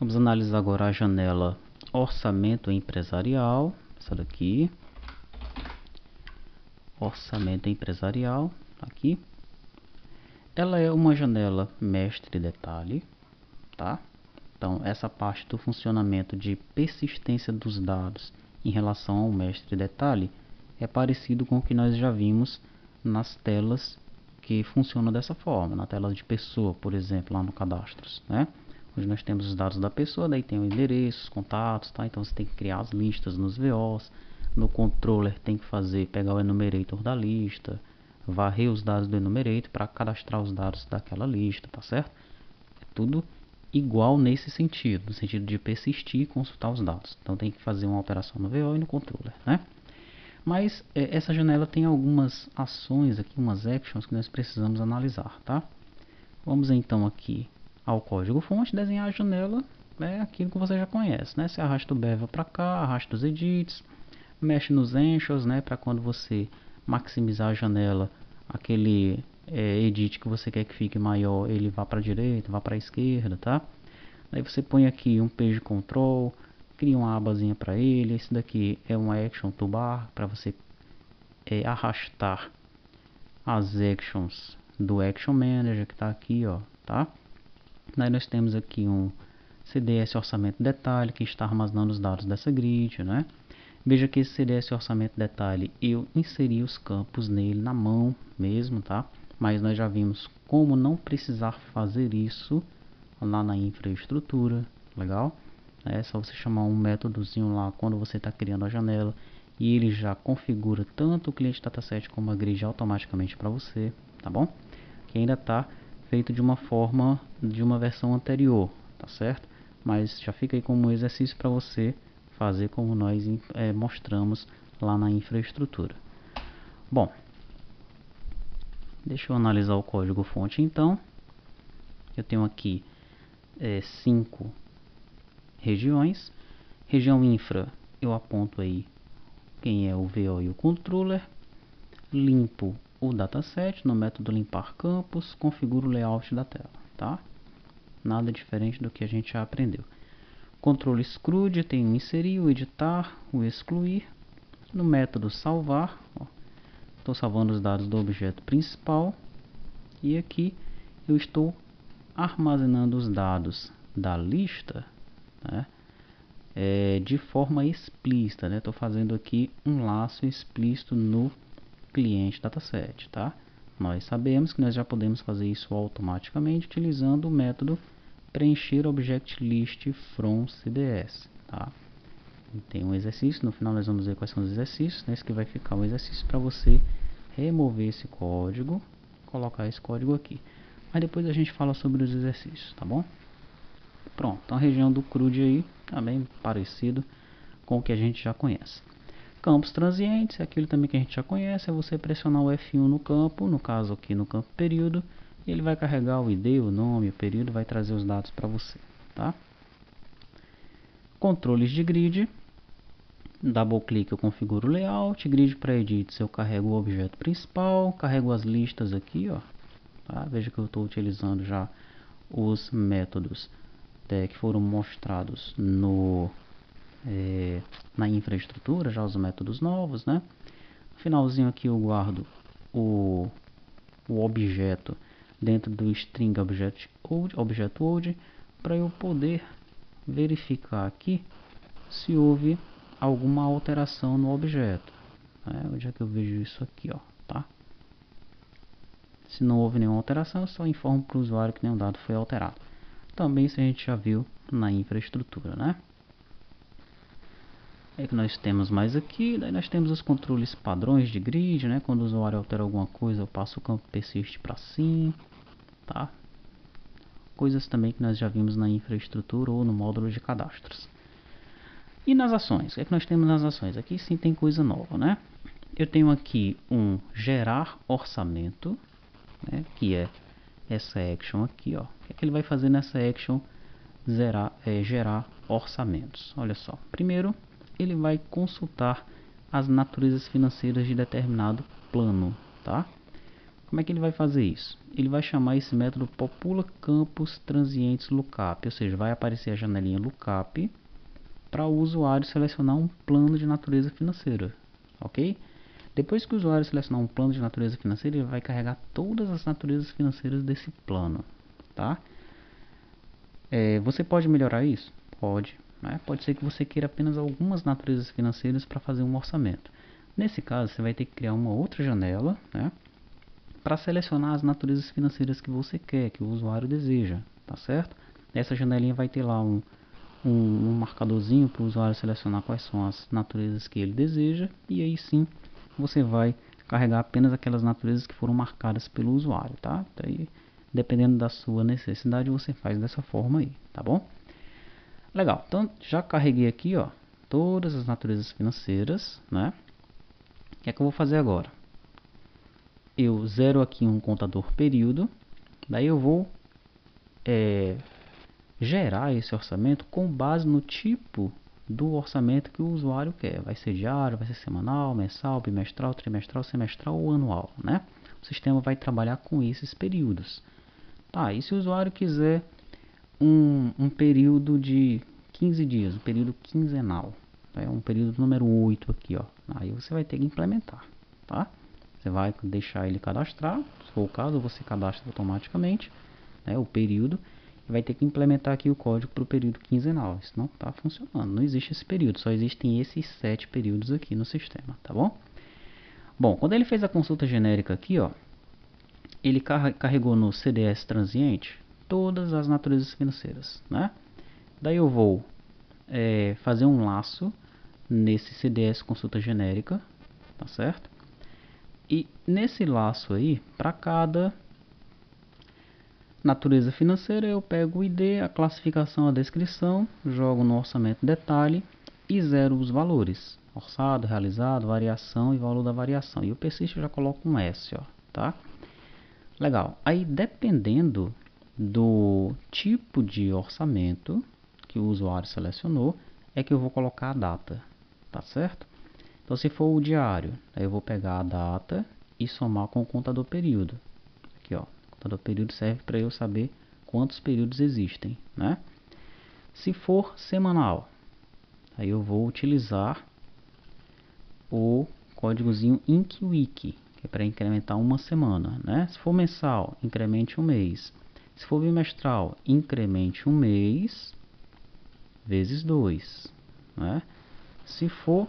Vamos analisar agora a janela Orçamento Empresarial, essa daqui. Orçamento Empresarial, aqui. Ela é uma janela mestre detalhe, tá? Então, essa parte do funcionamento de persistência dos dados em relação ao mestre detalhe é parecido com o que nós já vimos nas telas que funcionam dessa forma, na tela de pessoa, por exemplo, lá no cadastros, né? Onde nós temos os dados da pessoa, daí tem o endereço, os contatos, tá? Então você tem que criar as listas nos VOs, no controller tem que pegar o enumerator da lista, varrer os dados do enumerator para cadastrar os dados daquela lista, tá certo? É tudo igual nesse sentido, no sentido de persistir e consultar os dados. Então tem que fazer uma operação no VO e no controller, né? Mas essa janela tem algumas ações aqui, umas actions que nós precisamos analisar, tá? Vamos então aqui ao código fonte, desenhar a janela, é aquilo que você já conhece, né? Você arrasta o bevel para cá, arrasta os edits, mexe nos anchors, né? Para quando você maximizar a janela, aquele edit que você quer que fique maior, ele vá para a direita, vá para a esquerda, tá? Aí você põe aqui um page control, cria uma abazinha para ele. Esse daqui é um action toolbar para você arrastar as actions do action manager que está aqui, ó, tá? Aí nós temos aqui um CDS orçamento detalhe que está armazenando os dados dessa grid, né? Veja que esse CDS orçamento detalhe eu inseri os campos nele na mão mesmo, tá? Mas nós já vimos como não precisar fazer isso lá na infraestrutura, legal? É só você chamar um métodozinho lá quando você está criando a janela e ele já configura tanto o cliente dataset como a grid automaticamente para você, tá bom? Que ainda está feito de uma forma de uma versão anterior, tá certo? Mas já fica aí como um exercício para você fazer como nós mostramos lá na infraestrutura. Bom, deixa eu analisar o código fonte então. Eu tenho aqui 5 regiões. Região infra, eu aponto aí quem é o VO e o controller. Limpo o dataset no método limpar campos, configuro o layout da tela, tá? Nada diferente do que a gente já aprendeu. Controle exclude, tem o inserir, o editar, o excluir. No método salvar, estou salvando os dados do objeto principal. E aqui eu estou armazenando os dados da lista, né, de forma explícita, né? Estou fazendo aqui um laço explícito no cliente dataset, tá? Nós sabemos que nós já podemos fazer isso automaticamente utilizando o método preencher object list from CDS, tá? Tem um exercício, no final nós vamos ver quais são os exercícios, nesse que vai ficar um exercício para você remover esse código, colocar esse código aqui. Mas depois a gente fala sobre os exercícios, tá bom? Pronto, então a região do CRUD aí, também parecido com o que a gente já conhece. Campos transientes, é aquilo também que a gente já conhece, é você pressionar o F1 no campo, no caso aqui no campo período, e ele vai carregar o ID, o nome, o período, vai trazer os dados para você, tá? Controles de grid, double clique eu configuro o layout, grid para edits eu carrego o objeto principal, carrego as listas aqui, ó, tá? Veja que eu estou utilizando já os métodos que foram mostrados na infraestrutura, já os métodos novos, né? No finalzinho aqui eu guardo o objeto dentro do string objeto old para eu poder verificar aqui se houve alguma alteração no objeto. Onde é que eu vejo isso aqui, ó, tá? Se não houve nenhuma alteração, eu só informo para o usuário que nenhum dado foi alterado. Também isso a gente já viu na infraestrutura, né? É que nós temos mais aqui, daí nós temos os controles padrões de grid, né? Quando o usuário altera alguma coisa, eu passo o campo persist para sim, tá? Coisas também que nós já vimos na infraestrutura ou no módulo de cadastros. E nas ações, o que é que nós temos nas ações? Aqui sim tem coisa nova, né? Eu tenho aqui um gerar orçamento, né? Que é essa action aqui, ó. O que é que ele vai fazer nessa action? Gerar orçamentos. Olha só, primeiro ele vai consultar as naturezas financeiras de determinado plano, tá? Como é que ele vai fazer isso? Ele vai chamar esse método popula campos transientes lookup, ou seja, vai aparecer a janelinha lookup para o usuário selecionar um plano de natureza financeira, ok? Depois que o usuário selecionar um plano de natureza financeira, ele vai carregar todas as naturezas financeiras desse plano, tá? Você pode melhorar isso? Pode. Né? Pode ser que você queira apenas algumas naturezas financeiras para fazer um orçamento. Nesse caso, você vai ter que criar uma outra janela, né, para selecionar as naturezas financeiras que você quer, que o usuário deseja, tá certo? Essa janelinha vai ter lá um marcadorzinho para o usuário selecionar quais são as naturezas que ele deseja, e aí sim você vai carregar apenas aquelas naturezas que foram marcadas pelo usuário, tá? Daí, dependendo da sua necessidade, você faz dessa forma aí, tá bom? Legal, então já carreguei aqui, ó, todas as naturezas financeiras, né? O que é que eu vou fazer agora? Eu zero aqui um contador período, daí eu vou gerar esse orçamento com base no tipo do orçamento que o usuário quer. Vai ser diário, vai ser semanal, mensal, bimestral, trimestral, semestral ou anual, né? O sistema vai trabalhar com esses períodos. Tá, e se o usuário quiser um período de 15 dias, um período quinzenal, um período número 8 aqui, ó. Aí você vai ter que implementar, tá? Você vai deixar ele cadastrar, se for o caso, você cadastra automaticamente, né, o período, e vai ter que implementar aqui o código para o período quinzenal. Isso não está funcionando, não existe esse período, só existem esses 7 períodos aqui no sistema, tá bom? Bom, quando ele fez a consulta genérica aqui, ó, ele carregou no CDS transiente todas as naturezas financeiras, né? Daí eu vou fazer um laço nesse CDS consulta genérica, tá certo? E nesse laço aí, para cada natureza financeira, eu pego o ID, a classificação, a descrição, jogo no orçamento detalhe e zero os valores. Orçado, realizado, variação e valor da variação. E o persist eu já coloco um S, ó, tá? Legal. Aí, dependendo do tipo de orçamento que o usuário selecionou, é que eu vou colocar a data, tá certo? Então, se for o diário, aí eu vou pegar a data e somar com o contador período. Aqui, ó, o contador período serve para eu saber quantos períodos existem, né? Se for semanal, aí eu vou utilizar o códigozinho IncWiki, que é para incrementar uma semana, né? Se for mensal, incremente um mês. Se for bimestral, incremente um mês vezes 2, né? Se for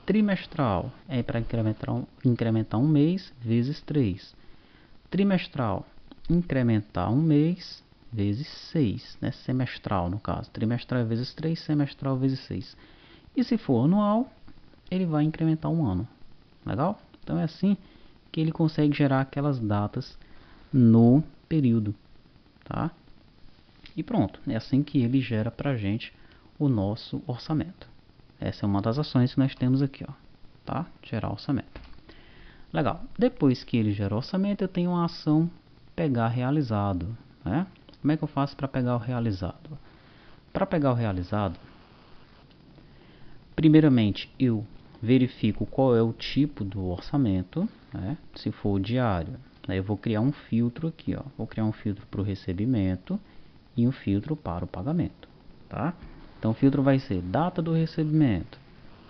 trimestral, é para incrementar um mês vezes 3. Trimestral, incrementar um mês vezes 6, né? Semestral no caso. Trimestral vezes 3, semestral vezes 6. E se for anual, ele vai incrementar um ano. Legal? Então é assim que ele consegue gerar aquelas datas no período, tá? E pronto, é assim que ele gera pra gente o nosso orçamento. Essa é uma das ações que nós temos aqui, ó, tá? Gerar orçamento. Legal. Depois que ele gera o orçamento, eu tenho uma ação pegar realizado, né? Como é que eu faço para pegar o realizado? Para pegar o realizado, primeiramente eu verifico qual é o tipo do orçamento, né? Se for o diário, aí eu vou criar um filtro aqui, ó. Vou criar um filtro para o recebimento e um filtro para o pagamento, tá? Então o filtro vai ser data do recebimento.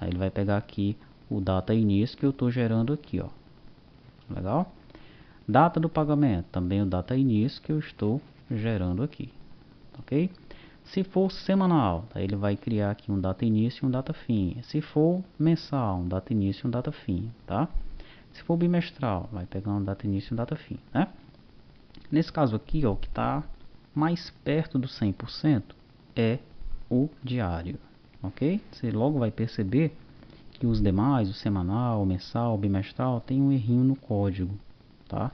Aí ele vai pegar aqui o data início que eu estou gerando aqui, ó. Legal? Data do pagamento, também o data início que eu estou gerando aqui, ok? Se for semanal, aí ele vai criar aqui um data início e um data fim. Se for mensal, um data início e um data fim, tá? Se for bimestral, vai pegar um data início e um data fim, né? Nesse caso aqui, ó, o que está mais perto do 100% é o diário, ok? Você logo vai perceber que os demais, o semanal, o mensal, o bimestral, tem um errinho no código, tá?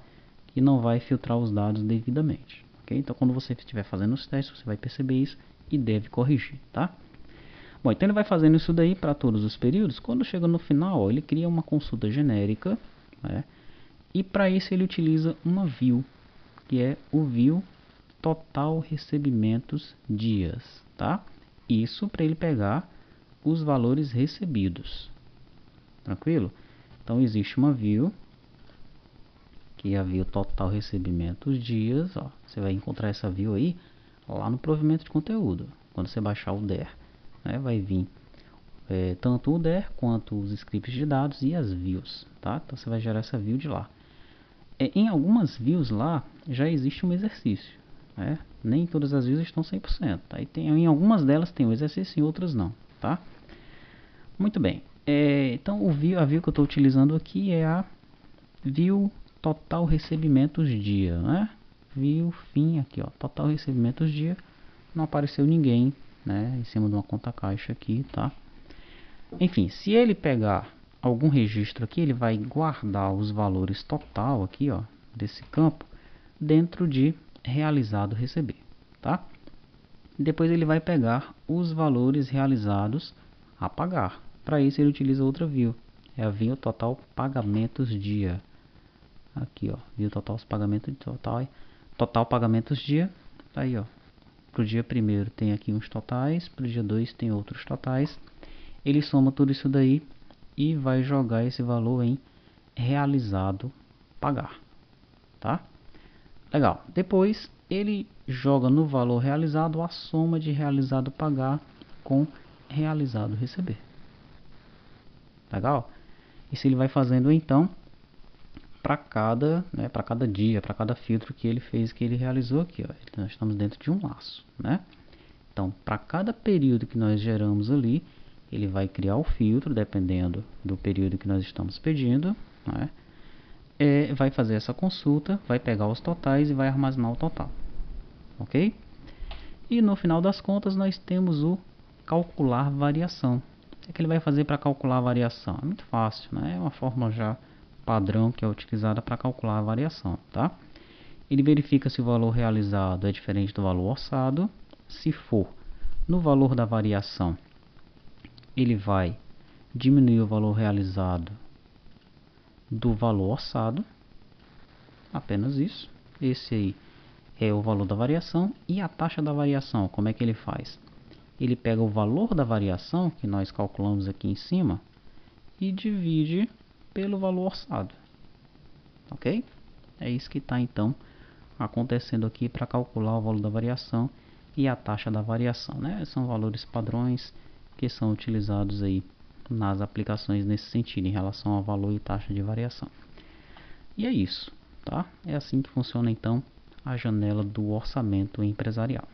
Que não vai filtrar os dados devidamente, ok? Então, quando você estiver fazendo os testes, você vai perceber isso e deve corrigir, tá? Bom, então ele vai fazendo isso daí para todos os períodos. Quando chega no final, ó, ele cria uma consulta genérica, né? E para isso ele utiliza uma view, que é o view total recebimentos dias, tá? Isso para ele pegar os valores recebidos, tranquilo? Então existe uma view aqui a view total recebimentos dias, ó. Você vai encontrar essa view aí lá no provimento de conteúdo. Quando você baixar o DER, né, vai vir tanto o DER quanto os scripts de dados e as views, tá? Então você vai gerar essa view de lá. Em algumas views lá já existe um exercício, né? Nem todas as views estão 100%. Aí em algumas delas tem o exercício e em outras não, tá? Muito bem. Então a view que eu estou utilizando aqui é a view total recebimentos dia, né? View fim aqui, ó, total recebimentos dia. Não apareceu ninguém, né? Em cima de uma conta caixa aqui, tá? Enfim, se ele pegar algum registro aqui, ele vai guardar os valores total aqui, ó, desse campo dentro de realizado receber, tá? Depois ele vai pegar os valores realizados a pagar. Para isso ele utiliza outra view, é a view total pagamentos dia. Aqui, ó, view total pagamentos total pagamentos dia. Tá aí, ó. Pro dia 1º tem aqui uns totais, pro dia 2 tem outros totais. Ele soma tudo isso daí e vai jogar esse valor em realizado pagar, tá? Legal. Depois ele joga no valor realizado a soma de realizado pagar com realizado receber. Legal? Isso ele vai fazendo então para cada, né, para cada dia, para cada filtro que ele fez, que ele realizou aqui, ó. Então, nós estamos dentro de um laço, né? Então, para cada período que nós geramos ali, ele vai criar o filtro, dependendo do período que nós estamos pedindo, né? Vai fazer essa consulta, vai pegar os totais e vai armazenar o total, ok? E no final das contas nós temos o calcular variação. O que ele vai fazer para calcular a variação? É muito fácil, né? É uma fórmula já padrão que é utilizada para calcular a variação, tá? Ele verifica se o valor realizado é diferente do valor orçado. Se for no valor da variação, ele vai diminuir o valor realizado do valor orçado. Apenas isso. Esse aí é o valor da variação. E a taxa da variação, como é que ele faz? Ele pega o valor da variação que nós calculamos aqui em cima e divide pelo valor orçado, ok? É isso que está então acontecendo aqui para calcular o valor da variação e a taxa da variação, né? São valores padrões que são utilizados aí nas aplicações nesse sentido, em relação ao valor e taxa de variação. E é isso, tá? É assim que funciona então a janela do orçamento empresarial.